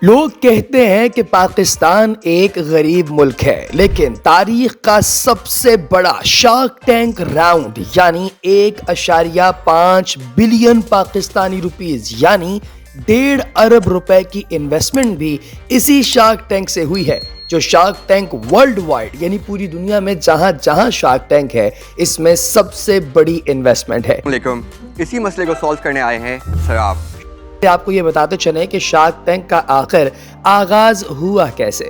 लोग कहते हैं कि पाकिस्तान एक गरीब मुल्क है, लेकिन तारीख का सबसे बड़ा शार्क टैंक राउंड यानी 1.5 बिलियन पाकिस्तानी रुपीस यानी 1.5 अरब रुपए की इन्वेस्टमेंट भी इसी शार्क टैंक से हुई है। जो शार्क टैंक वर्ल्ड वाइड यानी पूरी दुनिया में जहां जहां शार्क टैंक है, इसमें सबसे बड़ी इन्वेस्टमेंट है। इसी मसले को सॉल्व करने आए हैं सर आप। आपको ये बताते चले कि शार्क टैंक का आखिर आगाज हुआ कैसे।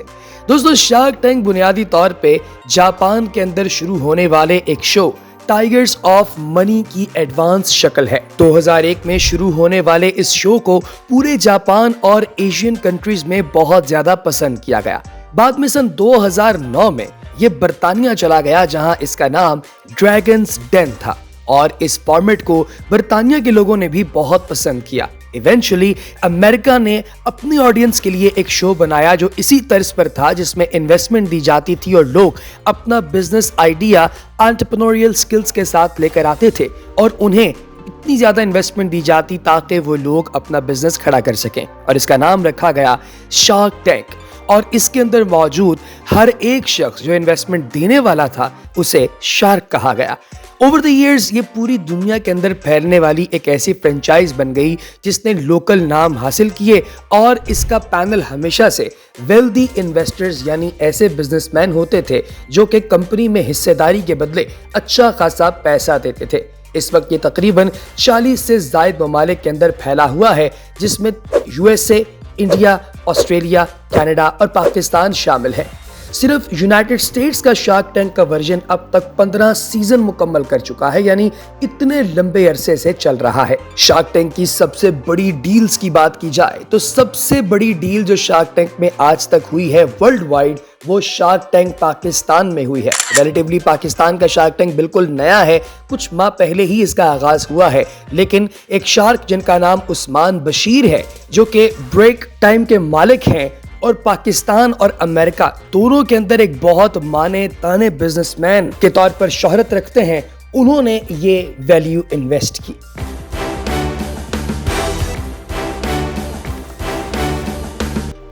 दोस्तों, शार्क टैंक बुनियादी तौर पे जापान के अंदर शुरू होने वाले एक शो टाइगर्स ऑफ मनी की एडवांस शक्ल है। 2001 में शुरू होने वाले इस शो को पूरे जापान और एशियन कंट्रीज में बहुत ज्यादा पसंद किया गया। बाद में सन 2009 में ये बर्तानिया चला गया, जहां इसका नाम ड्रैगन्स डेन था और इस फॉर्मेट को बर्तानिया के लोगों ने भी बहुत पसंद किया। इवेंचुअली अमेरिका ने अपनी ऑडियंस के लिए एक शो बनाया जो इसी तर्ज पर था, जिसमें इन्वेस्टमेंट दी जाती थी और लोग अपना बिजनेस आइडिया एंटरप्रेन्योरियल स्किल्स के साथ लेकर आते थे और उन्हें इतनी ज्यादा इन्वेस्टमेंट दी जाती ताकि वो लोग अपना बिजनेस खड़ा कर सकें, और इसका नाम रखा गया शार्क टैंक। और इसके अंदर मौजूद हर एक शख्स जो इन्वेस्टमेंट देने वाला था, उसे शार्क कहा गया। ओवर द इयर्स ये पूरी दुनिया के अंदर फैलने वाली एक ऐसी फ्रेंचाइज बन गई जिसने लोकल नाम हासिल किए, और इसका पैनल हमेशा से वेल्दी इन्वेस्टर्स यानी ऐसे बिजनेसमैन होते थे जो कि कंपनी में हिस्सेदारी के बदले अच्छा खासा पैसा देते थे। इस वक्त ये तकरीबन 40 से ज्यादा ममालिक के अंदर फैला हुआ है, जिसमें यूएसए, इंडिया, ऑस्ट्रेलिया, कनाडा और पाकिस्तान शामिल है। सिर्फ यूनाइटेड स्टेट्स का शार्क टैंक का वर्जन अब तक 15 सीजन मुकम्मल कर चुका है, यानी इतने लंबे अरसे से चल रहा है। शार्क टैंक की सबसे बड़ी डील्स की बात की जाए तो सबसे बड़ी डील जो शार्क टैंक में आज तक हुई है वर्ल्ड वाइड, वो शार्क टैंक पाकिस्तान में हुई है। रिलेटिवली पाकिस्तान का शार्क टैंक बिल्कुल नया है, कुछ माह पहले ही इसका आगाज हुआ है, लेकिन एक शार्क जिनका नाम उस्मान बशीर है, जो कि ब्रेक टाइम के मालिक हैं और पाकिस्तान और अमेरिका दोनों के अंदर एक बहुत माने ताने बिजनेसमैन के तौर पर शोहरत रखते हैं, उन्होंने ये वैल्यू इन्वेस्ट की।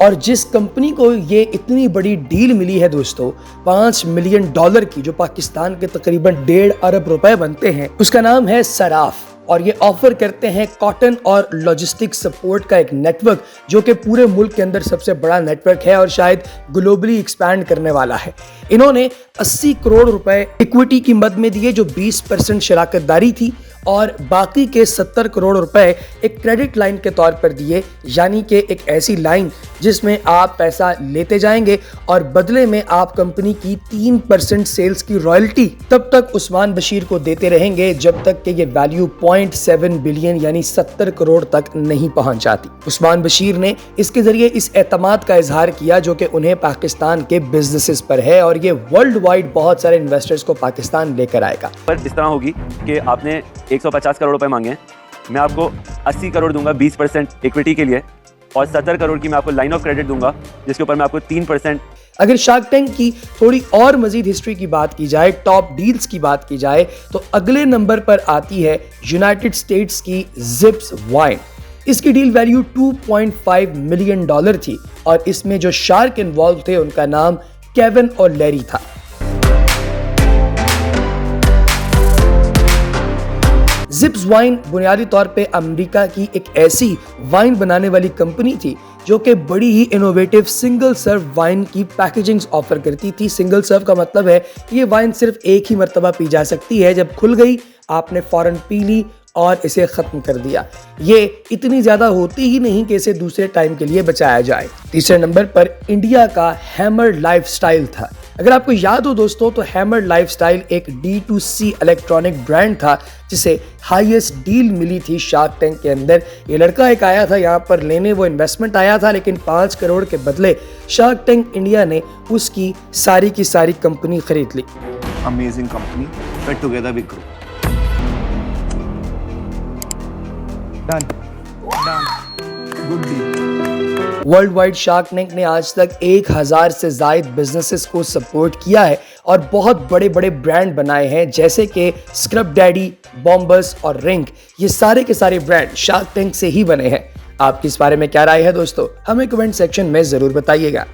और जिस कंपनी को ये इतनी बड़ी डील मिली है दोस्तों, $5 मिलियन की, जो पाकिस्तान के तकरीबन 1.5 अरब रुपए बनते हैं, उसका नाम है सराफ। और ये ऑफर करते हैं कॉटन और लॉजिस्टिक सपोर्ट का एक नेटवर्क, जो कि पूरे मुल्क के अंदर सबसे बड़ा नेटवर्क है और शायद ग्लोबली एक्सपैंड करने वाला है। इन्होंने 80 करोड़ रुपए इक्विटी की मद में दिए, जो 20% शराकतदारी थी, और बाकी के 70 करोड़ रुपए एक क्रेडिट लाइन के तौर पर दिए, यानी कि एक ऐसी लाइन जिसमें आप पैसा लेते जाएंगे और बदले में आप कंपनी की 3% सेल्स की रॉयल्टी तब तक उस्मान बशीर को देते रहेंगे जब तक कि ये वैल्यू 0.7 बिलियन यानी 70 करोड़ तक नहीं पहुंच जाती। उस्मान बशीर ने इसके जरिए इस एतमाद का इजहार किया जो कि उन्हें पाकिस्तान के बिजनेसेस पर है, और ये वर्ल्ड वाइड बहुत सारे इन्वेस्टर्स को पाकिस्तान लेकर आएगा। पर इस तरह होगी कि आपने 150 करोड़ रुपए मांगे हैं, मैं आपको 80 करोड़ दूंगा 20% इक्विटी के लिए, और 70 करोड़ की मैं आपको लाइन ऑफ क्रेडिट दूंगा जिसके ऊपर मैं आपको 3%। अगर शार्क टैंक की थोड़ी और मजीद हिस्ट्री की बात की जाए, टॉप डील्स की बात की जाए, तो अगले नंबर पर आती है यूनाइटेड स्टेट्स की जिप्स वाइन। इसकी डील वैल्यू $2.5 मिलियन थी, और इसमें जो शार्क इन्वॉल्व थे उनका नाम केविन और लैरी था। जिप्स वाइन बुनियादी तौर पे अमेरिका की एक ऐसी वाइन बनाने वाली कंपनी थी जो कि बड़ी ही इनोवेटिव सिंगल सर्व वाइन की पैकेजिंग्स ऑफर करती थी। सिंगल सर्व का मतलब है कि ये वाइन सिर्फ एक ही मर्तबा पी जा सकती है, जब खुल गई आपने फौरन पी ली और इसे खत्म कर दिया। ये इतनी ज्यादा होती ही नहीं कि इसे दूसरे टाइम के लिए बचाया जाए। तीसरे नंबर पर इंडिया का हैमर लाइफस्टाइल था। अगर आपको याद हो दोस्तों, तो हैमर लाइफस्टाइल एक D2C इलेक्ट्रॉनिक ब्रांड था जिसे हाईएस्ट डील मिली थी शार्क टैंक के अंदर। ये लड़का एक आया था यहाँ पर लेने, वो इन्वेस्टमेंट आया था, लेकिन 5 करोड़ के बदले शार्क टैंक इंडिया ने उसकी सारी की सारी कंपनी खरीद ली। Amazing company, fit together we grow. Done good deal. World wide shark tank ने आज तक 1000 से ज्यादा बिजनेसेस को सपोर्ट किया है और बहुत बड़े बड़े ब्रांड बनाए हैं, जैसे कि स्क्रब डैडी, बॉम्बर्स और रिंग। ये सारे के सारे ब्रांड शार्क टैंक से ही बने हैं। आपकी इस बारे में क्या राय है दोस्तों, हमें कमेंट सेक्शन में जरूर बताइएगा।